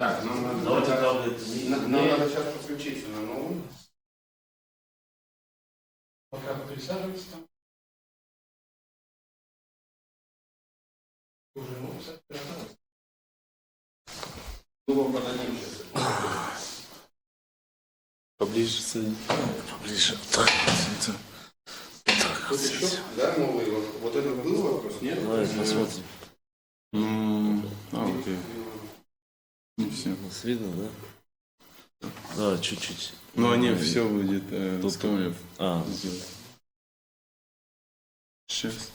Так, нам надо сейчас подключиться на новую. Пока присаживайтесь там. Уже, ну, кстати, Думаю, подадим сейчас. Поближе садись. Поближе. Так, так. Тут еще, да, новый? Вот это был вопрос, нет? Давай посмотрим. Окей. Не все. Нас видно, да? Да, чуть-чуть. Но они все будет готовы сделать. Сейчас.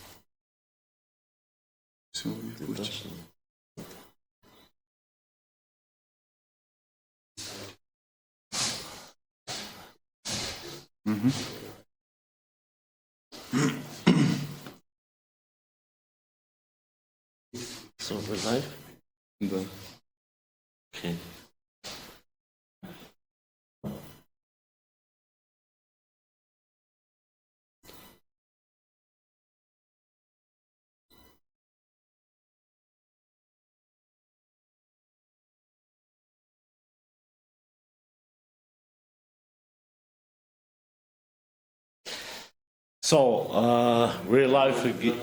Все будет лучше. Угу. So, we're live? Да. Okay. So, we're live again.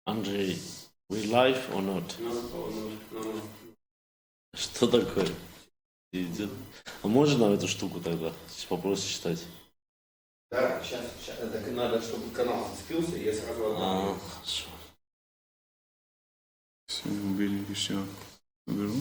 Андрей, we live or not? No. Что такое? Идет. А можно нам эту штуку тогда? Вопрос читать. Да, сейчас. Так надо, чтобы канал зацепился, я сразу отдам. Хорошо. Все, убери еще. Уберу.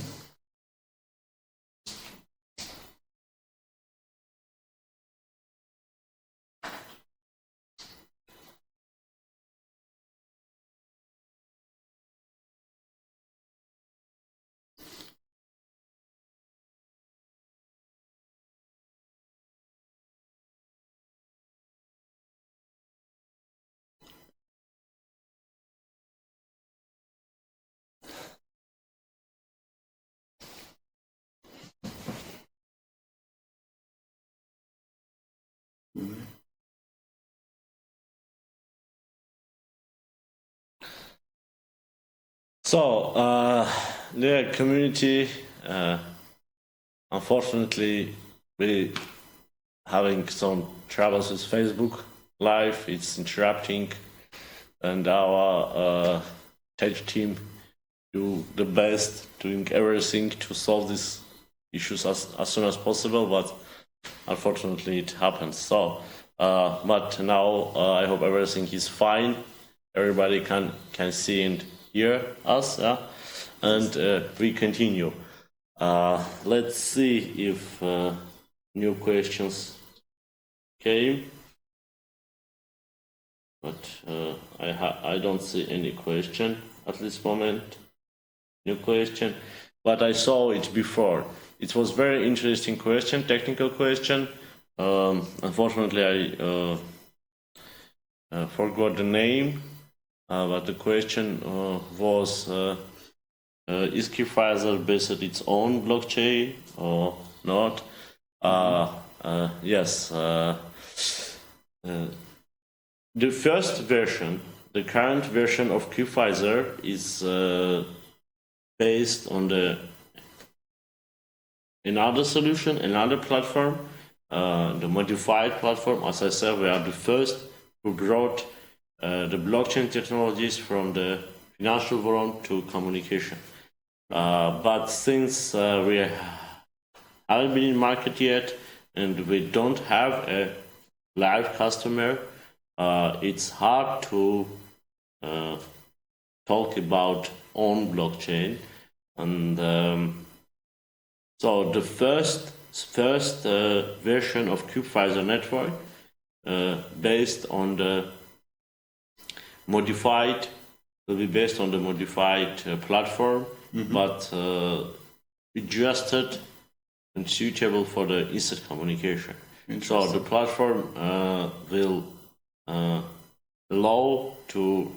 So, the community, unfortunately, we having some troubles with Facebook Live. It's interrupting, and our tech team do the best, doing everything to solve these issues as soon as possible. But unfortunately, it happens. So, but now I hope everything is fine. Everybody can see and hear us, yeah? And we continue. Let's see if new questions came, but I don't see any question at this moment. New question, but I saw it before. It was very interesting question, technical question. Unfortunately, I forgot the name. But the question was, is Crypviser based on its own blockchain or not? Yes. The first version, the current version of Crypviser is based on another solution, another platform, the modified platform. As I said, we are the first who brought the blockchain technologies from the financial world to communication. But since we haven't been in market yet and we don't have a live customer, it's hard to talk about on blockchain. And so the first version of Crypviser network based on the modified, will be based on the modified platform, but adjusted and suitable for the instant communication. So the platform will allow to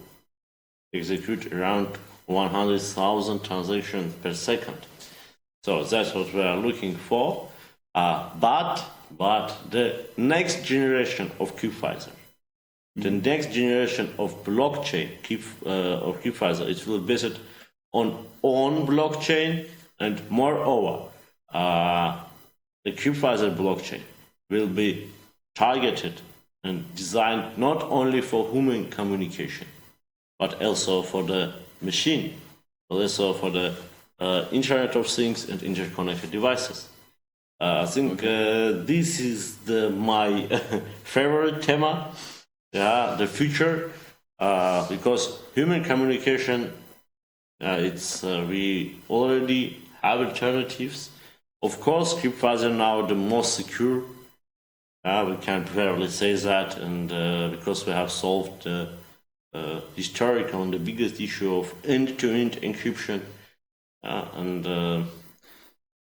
execute around 100,000 transactions per second. So that's what we are looking for. But the next generation of Crypviser, the next generation of blockchain of Crypviser, it will be based on blockchain, and moreover, the Crypviser blockchain will be targeted and designed not only for human communication, but also for the machine, but also for the Internet of Things and interconnected devices. I think this is my favorite tema, the future, because human communication, we already have alternatives. Of course, Crypviser now the most secure. We can fairly say that, and because we have solved the historical and the biggest issue of end-to-end encryption, and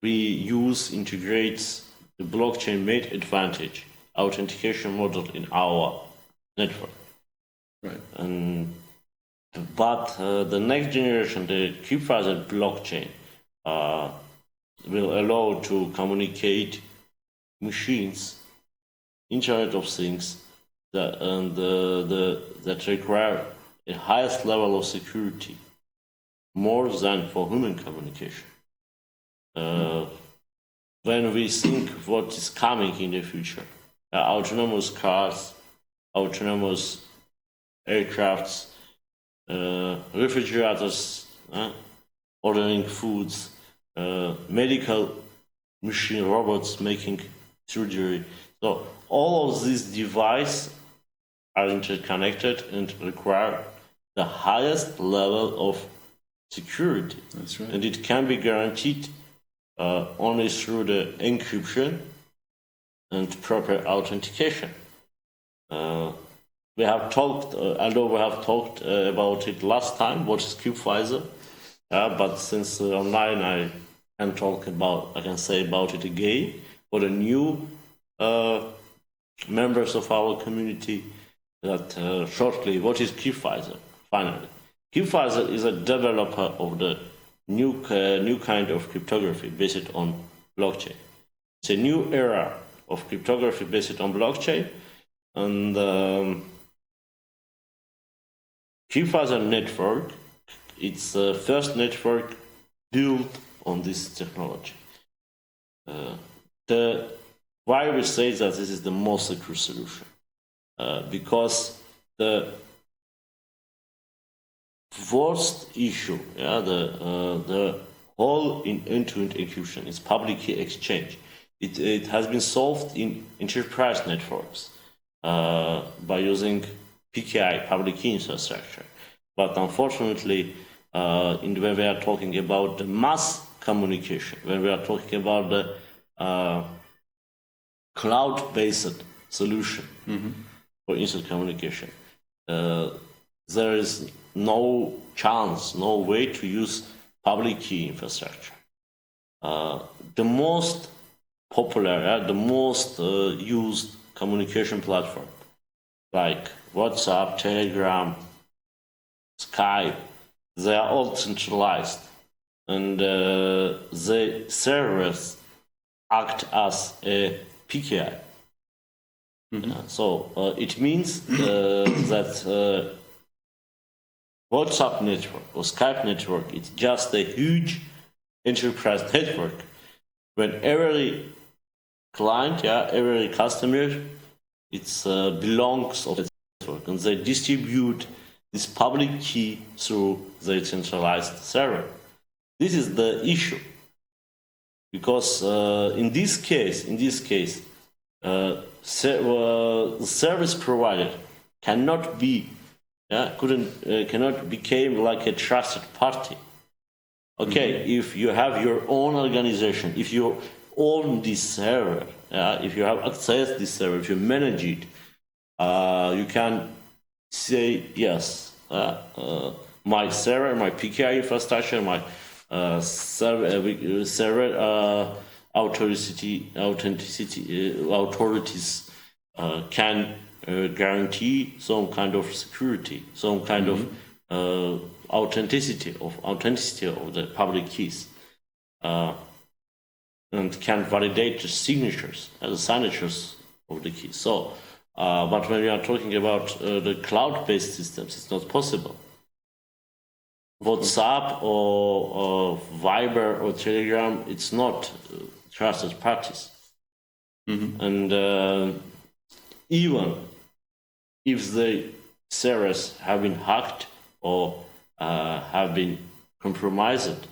we integrates the blockchain-made advantage authentication model in our network. Right. But the next generation, the Crypviser blockchain, will allow to communicate machines, Internet of Things, that require a highest level of security, more than for human communication. When we think what is coming in the future, autonomous cars, autonomous aircrafts, refrigerators, ordering foods, medical machine robots making surgery. So all of these devices are interconnected and require the highest level of security. That's right. And it can be guaranteed only through the encryption and proper authentication. We have talked, although we have talked about it last time, what is Crypviser, but since online I can say about it again for the new members of our community, that shortly, what is Crypviser? Finally, Crypviser is a developer of the new kind of cryptography based on blockchain. It's a new era of cryptography based on blockchain, and Crypviser network, it's the first network built on this technology. Why we say that this is the most secure solution? Because the worst issue, the whole in end-to-end encryption is public key exchange. It has been solved in enterprise networks by using PKI, public key infrastructure. But unfortunately, when we are talking about the mass communication, when we are talking about the cloud-based solution for instant communication, there is no chance, no way to use public key infrastructure. The most popular, the most used communication platform, like WhatsApp, Telegram, Skype, they are all centralized, and the servers act as a PKI. So it means that WhatsApp network or Skype network, it's just a huge enterprise network. When every client, every customer, it belongs to the network, and they distribute this public key through the centralized server. This is the issue, because in this case, the service provider cannot become like a trusted party. Okay, if you have your own organization, if you own this server, if you have access to this server, if you manage it, you can say yes, my server, my PKI infrastructure, my server authorities can guarantee some kind of security, some kind of authenticity of the public keys. and can validate the signatures and the signatures of the keys. So, but when we are talking about the cloud-based systems, it's not possible. WhatsApp or Viber or Telegram, it's not trusted parties. And even if the servers have been hacked or have been compromised,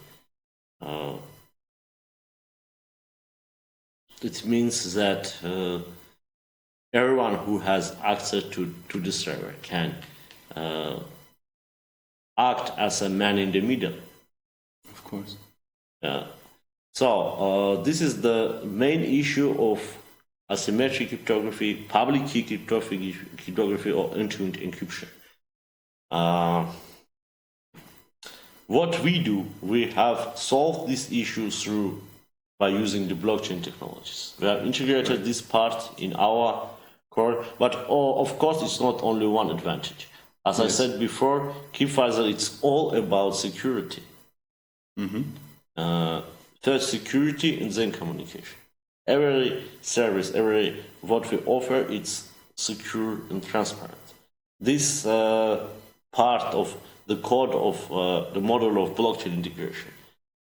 it means that everyone who has access to the server can act as a man in the middle. Of course. So this is the main issue of asymmetric cryptography, public key cryptography, or end-to-end encryption. What we do, we have solved this issue by using the blockchain technologies. We have integrated this part in our core, but of course it's not only one advantage. As I said before, Crypviser, it's all about security. First security and then communication. Every service, what we offer, it's secure and transparent. This part of the code of the model of blockchain integration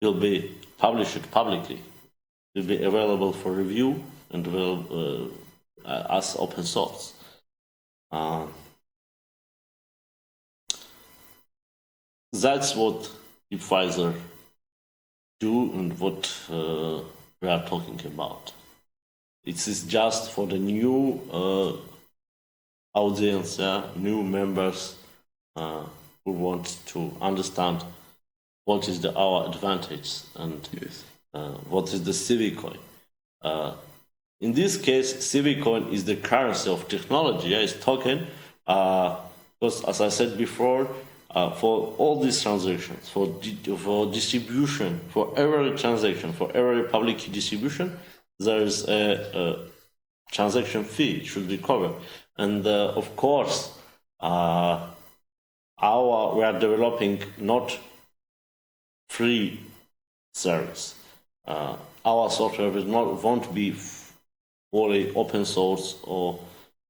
will be published publicly, will be available for review and available as open source. That's what Crypviser do and what we are talking about. It is just for the new audience, new members who want to understand what is our advantage and what is the CVCOIN. In this case, CVCOIN is the currency of technology, it's token, because as I said before, for all these transactions, for distribution, for every transaction, for every public key distribution, there is a transaction fee should be covered. And of course, we are developing not free service. Our software won't be fully open source or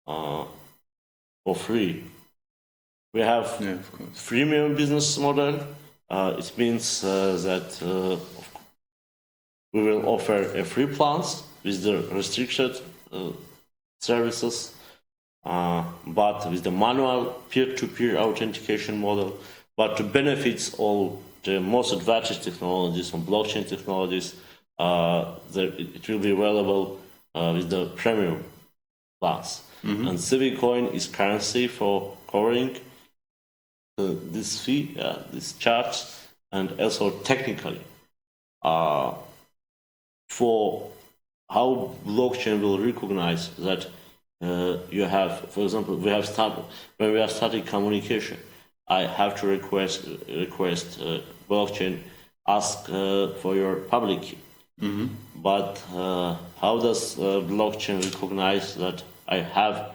for free. We have freemium business model. It means that we will offer free plans with the restricted services, but with the manual peer-to-peer authentication model. But to benefit all the most advanced technologies and blockchain technologies, it will be available with the premium plans. And CVCOIN is currency for covering this fee, this charge, and also technically for how blockchain will recognize that you have, for example, when we have started communication, I have to request blockchain ask for your public key. But how does blockchain recognize that I have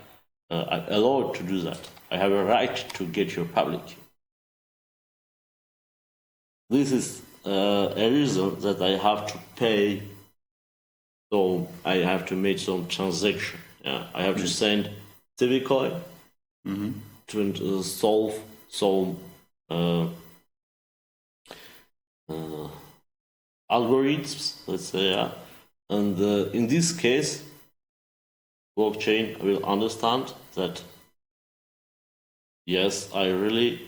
allowed to do that? I have a right to get your public key. This is a reason that I have to pay, so I have to make some transaction. I have to send CVCOIN to solve some algorithms, let's say, and in this case, blockchain will understand that yes, I really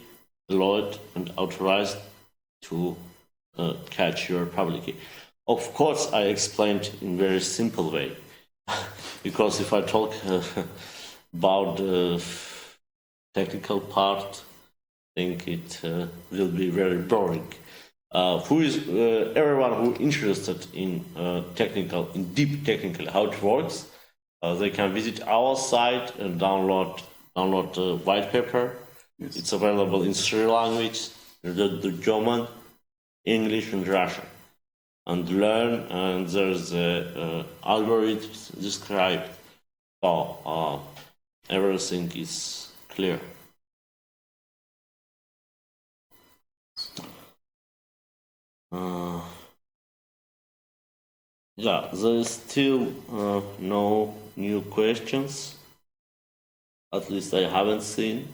allowed and authorized to catch your public key. Of course, I explained in very simple way, because if I talk about the technical part, I think it will be very boring. Everyone who interested in deep technical how it works, they can visit our site and download the white paper. It's available in 3 languages: the German, English, and Russian. And learn, and there's algorithms described, so everything is clear. Yeah, there is still no new questions. At least I haven't seen.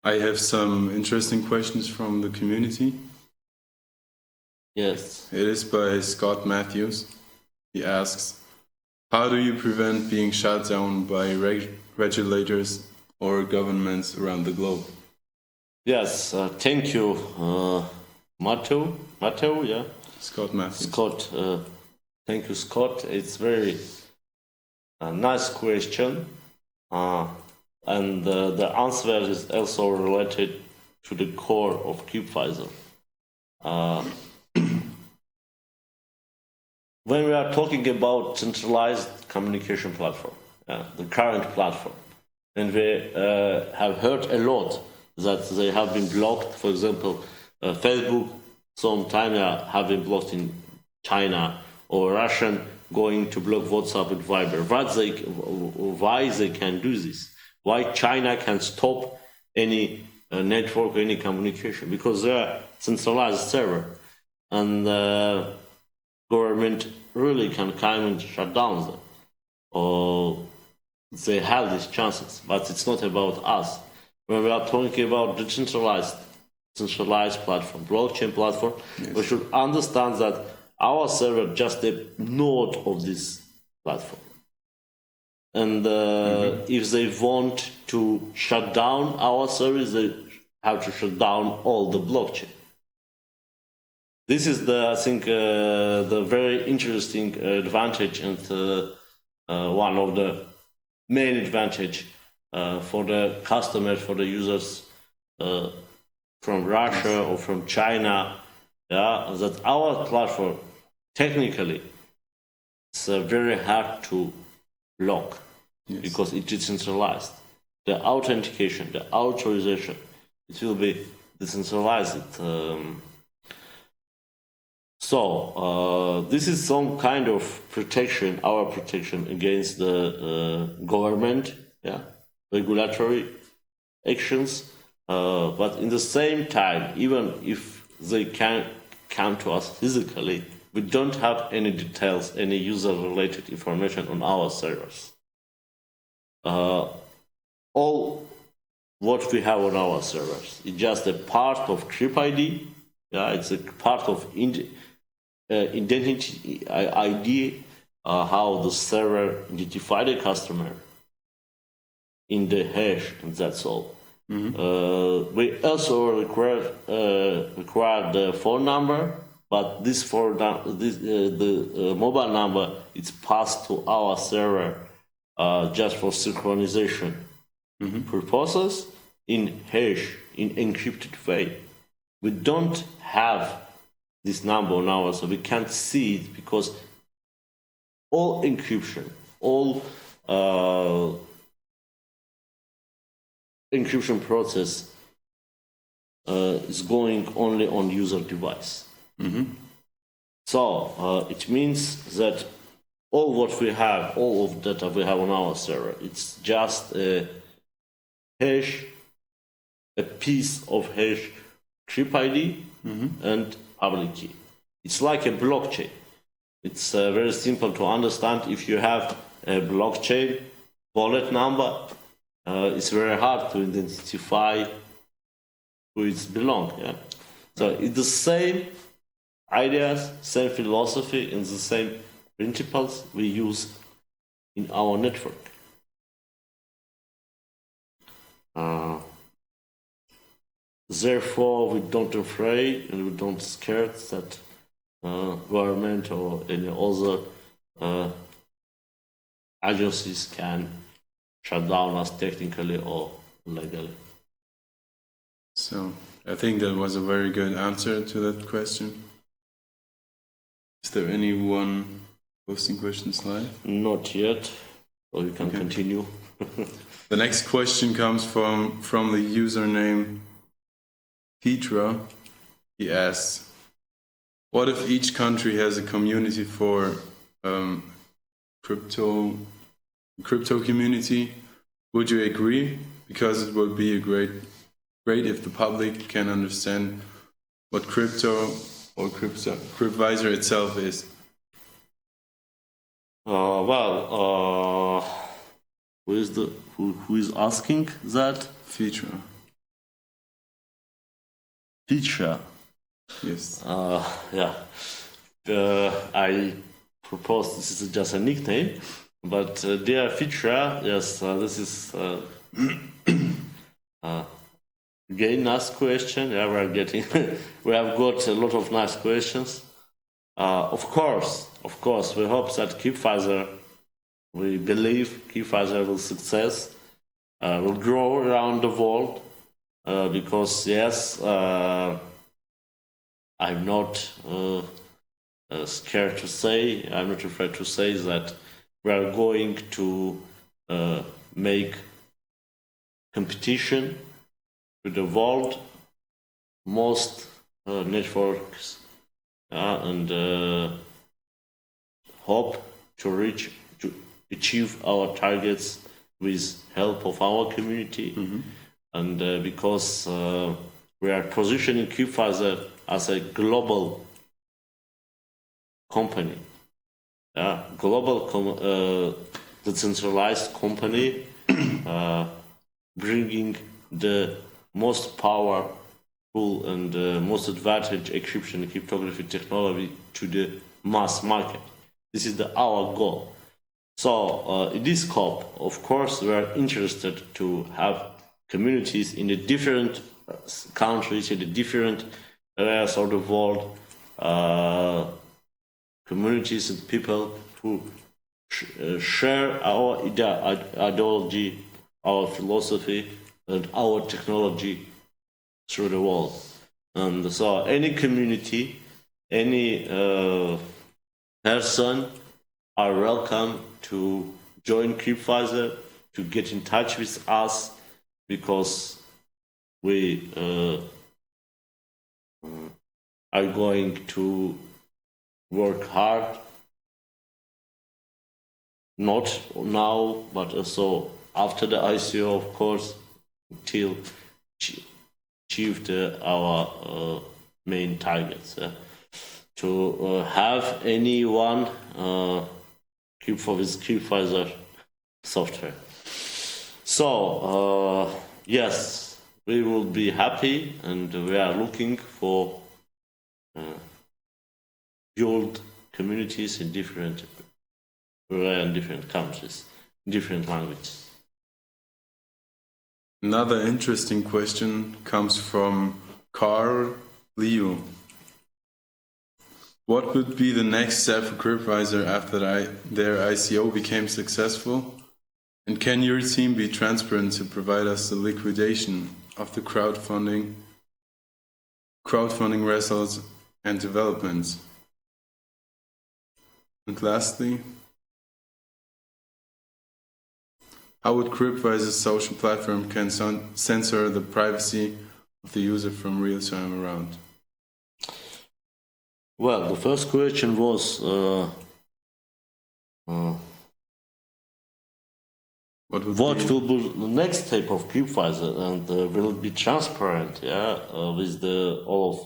I have some interesting questions from the community. Yes. It is by Scott Matthews. He asks, how do you prevent being shut down by regulators or governments around the globe? Yes, thank you, Matteo, yeah? Scott Matthews. Scott, thank you, Scott. It's very nice question. And the answer is also related to the core of Crypviser. When we are talking about centralized communication platform, the current platform, and we have heard a lot that they have been blocked. For example, Facebook, some time have been blocked in China, or Russian going to block WhatsApp and Viber. Why they can do this? Why China can stop any network, any communication? Because they are centralized server, and government really can come and shut down them. Or they have these chances, but it's not about us. When we are talking about decentralized, centralized platform, blockchain platform, yes, we should understand that our server just a node of this platform. And if they want to shut down our service, they have to shut down all the blockchain. This is I think, the very interesting advantage, and one of the main advantage for the customers, for the users from Russia or from China, that our platform technically it's very hard to block, yes, because it is centralized. The authentication, the authorization, it will be decentralized. So this is some kind of protection, our protection against the government, regulatory actions. But in the same time, even if they can come to us physically, we don't have any details, any user-related information on our servers. All what we have on our servers is just a part of CrypID. It's a part of identity ID, how the server identify the customer in the hash, and that's all. Mm-hmm. We also require the phone number, but this the mobile number is passed to our server just for synchronization, mm-hmm, purposes in hash, in encrypted way. We don't have this number on ours, so we can't see it, because all encryption, all encryption process is going only on user device. Mm-hmm. So it means that all what we have, all of data we have on our server, it's just a hash, a piece of hash, CrypID, mm-hmm, and public key. It's like a blockchain. It's very simple to understand. If you have a blockchain wallet number, it's very hard to identify who it belongs. Yeah? So it's the same ideas, same philosophy, and the same principles we use in our network. Therefore, we don't afraid and we don't scared that government or any other agencies can shut down us technically or legally. So I think that was a very good answer to that question. Is there anyone posting questions live? Not yet, so you can continue. The next question comes from the username Petra. He asks, what if each country has a community for crypto community? Would you agree? Because it would be great if the public can understand what crypto or Crypviser itself is? Who is asking that? Feature. Feature. Yes. Yeah. I propose this is just a nickname, but dear feature, yes, this is again nice question. Yeah, we have got a lot of nice questions. Of course, we hope that we believe Crypviser will success, will grow around the world, because yes, I'm not scared to say, I'm not afraid to say that we are going to make competition with the world most networks, and hope to achieve our targets with help of our community. And because we are positioning Crypviser as a global company, decentralized company, bringing the most powerful and most advanced encryption and cryptography technology to the mass market. This is our goal. So in this scope, of course, we are interested to have communities in the different countries, in the different areas of the world, communities and people who share our ideology, our philosophy, and our technology through the world. And so any community, any person are welcome to join Crypviser, to get in touch with us, because we are going to work hard, not now, but also after the ICO, of course, until achieve our main targets. To have anyone with Crypviser software. So yes, we will be happy, and we are looking for build communities in different countries, different languages. Another interesting question comes from Carl Liu. What would be the next step for Crypviser after their ICO became successful? And can your team be transparent to provide us the liquidation of the crowdfunding results and developments? And lastly, how would Crypviser's social platform can censor the privacy of the user from real time around? Well, the first question was what will be the next step of Crypviser, and will it be transparent? With all of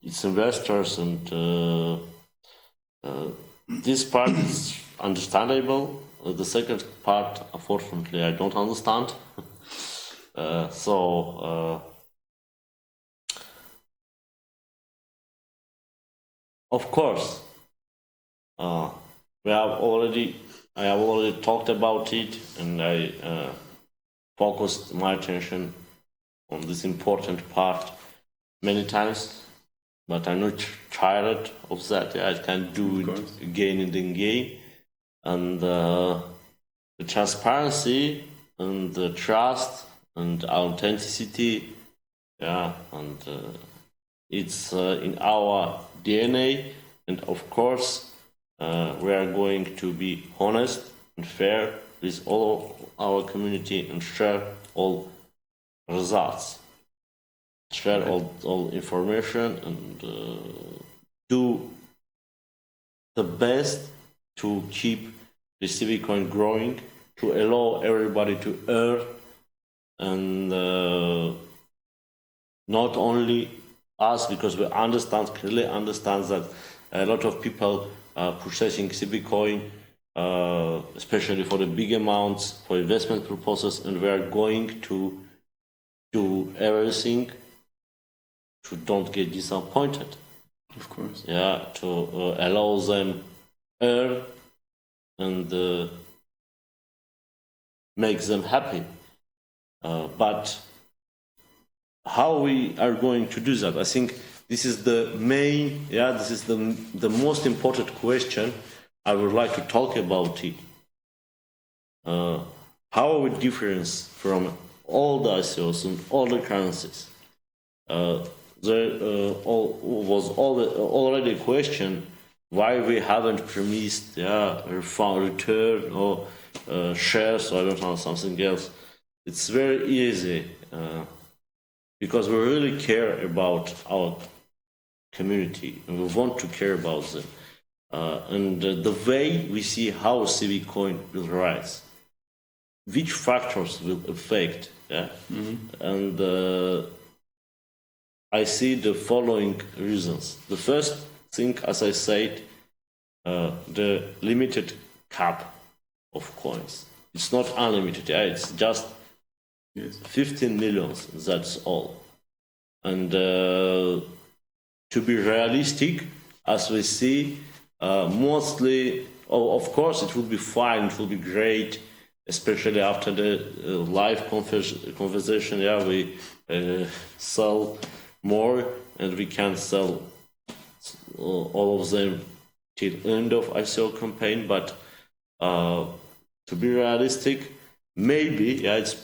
its investors, and this part is understandable. The second part, unfortunately, I don't understand. Of course, I have already talked about it, and I focused my attention on this important part many times, but I'm not tired of that. I can do it again and again. And the transparency and the trust and authenticity, and it's in our DNA, and of course we are going to be honest and fair with all our community and share all results, share all information, and do the best to keep the CVCOIN growing, to allow everybody to earn, and not only us because we clearly understand that a lot of people are purchasing CVCOIN, especially for the big amounts, for investment purposes, and we are going to do everything to don't get disappointed. Of course. Yeah, to allow them earn and make them happy. But how we are going to do that? I think this is the main, this is the most important question. I would like to talk about it. How are we different from all the ICOs and all the currencies? There was already a question why we haven't promised return or shares, or I don't know, something else. It's very easy because we really care about our community and we want to care about them. And the way we see how CVCOIN will rise, which factors will affect, and I see the following reasons. The first thing, as I said, the limited cap of coins. It's not unlimited, it's just 15 millions, that's all. And to be realistic, as we see, mostly, of course, it would be fine, it would be great, especially after the live conversation, we sell more and we can sell all of them till end of ICO campaign, but to be realistic, maybe it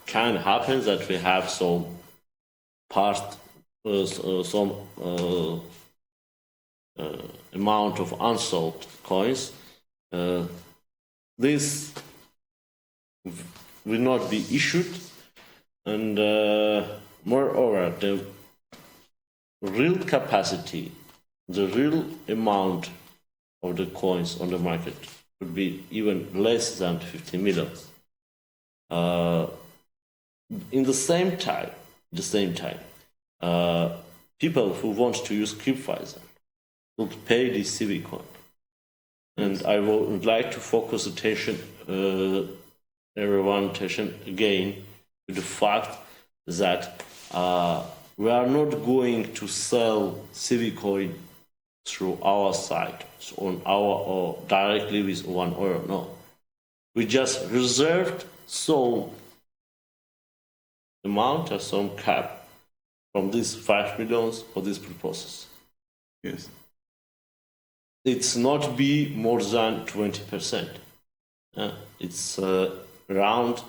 can happen that we have some amount of unsold coins. This will not be issued, and moreover, the real capacity, the real amount of the coins on the market would be even less than 50 million. In the same time, people who want to use Crypviser would pay this CVCOIN. And I would like to focus everyone's attention again to the fact that we are not going to sell CVCOIN through our site, on our or directly with €1. No, we just reserved some amount or some cap from these 5 million for this purposes. Yes. It's not be more than 20%. It's around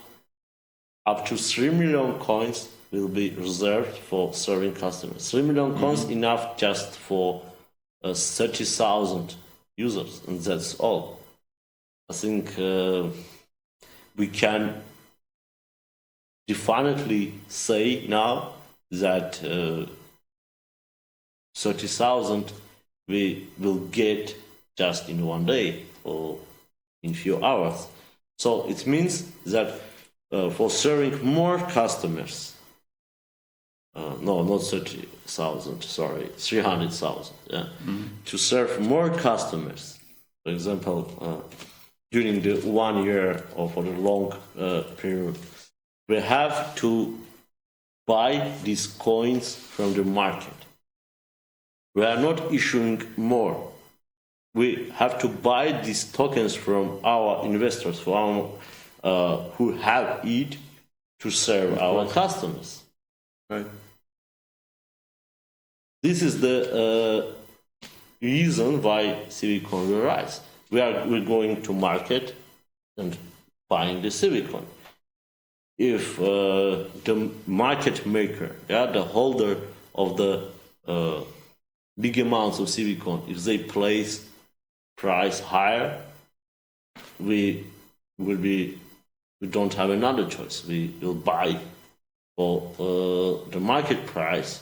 up to 3 million coins will be reserved for serving customers. 3 million coins enough just for 30,000 users, and that's all. I think we can definitely say now that 30,000 we will get just in one day or in few hours. So it means that for serving more customers, no, not 30,000, sorry, 300,000, to serve more customers, for example, during the 1 year or for the long period, we have to buy these coins from the market. We are not issuing more. We have to buy these tokens from our investors, from who have it to serve our customers. Right. This is the reason why CVCOIN will rise. We're going to market and buying the CVCOIN. If the market maker, the holder of the big amounts of CVCOIN, if they place price higher, we don't have another choice. We will buy for the market price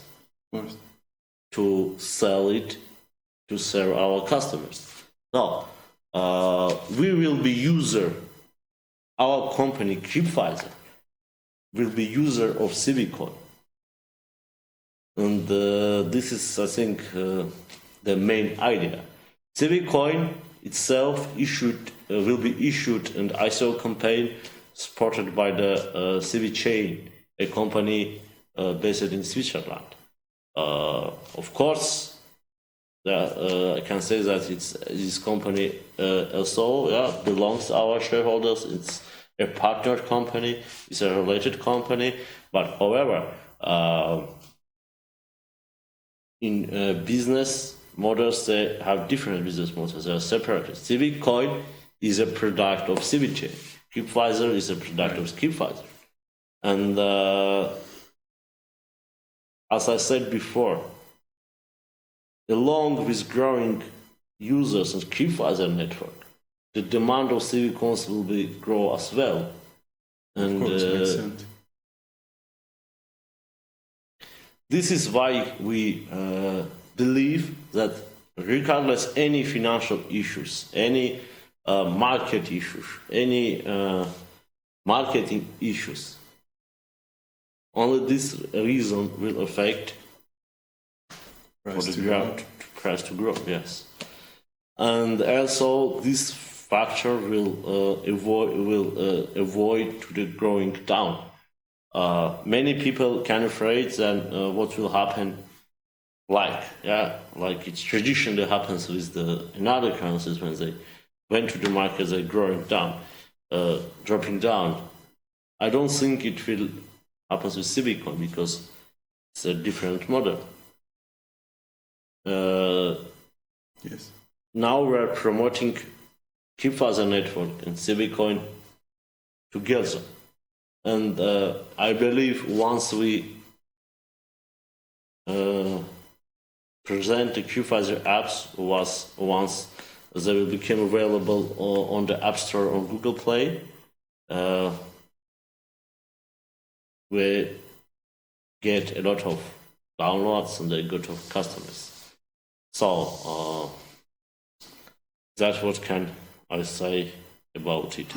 to sell it to serve our customers. So we will be user, our company Crypviser will be user of CVCOIN. And this is, I think, the main idea. CVCOIN itself will be issued an ICO campaign supported by the CVCOIN, a company based in Switzerland. Of course, I can say that this company also belongs to our shareholders. It's a partner company, it's a related company, but however, in business models, they have different business models. They are separated. CVCOIN is a product of CVChain. Crypviser is a product of Crypviser. And as I said before, along with growing users in Crypviser network, the demand of CVCOINs will grow as well. And Of course, makes sense. this is why we believe that regardless any financial issues, any market issues, any marketing issues, only this reason will affect price to grow, yes. And also this factor will avoid to the growing down. Many people can afraid that what will happen, like it's traditionally happens with in other currencies when they went to the market, they're growing down, dropping down. I don't think it will happen with CVCOIN because it's a different model. Yes. Now we're promoting Crypviser network and CVCOIN together. And I believe once we present the Crypviser apps, once they will become available on the App Store or Google Play, we get a lot of downloads and a lot of customers. So that's what can I say about it.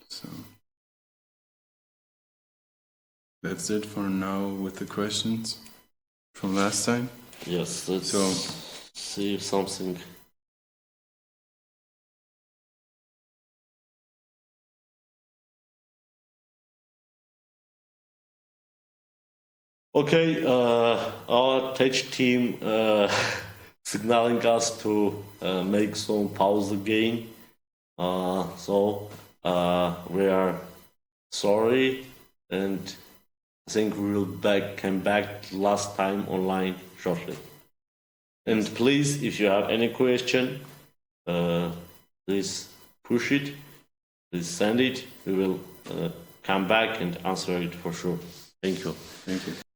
So that's it for now with the questions from last time. Yes, let's see if something. Okay, our tech team signaling us to make some pause again. So we are sorry, and I think we will come back last time online shortly. And please, if you have any question, please push it, please send it. We will come back and answer it for sure. Thank you. Thank you.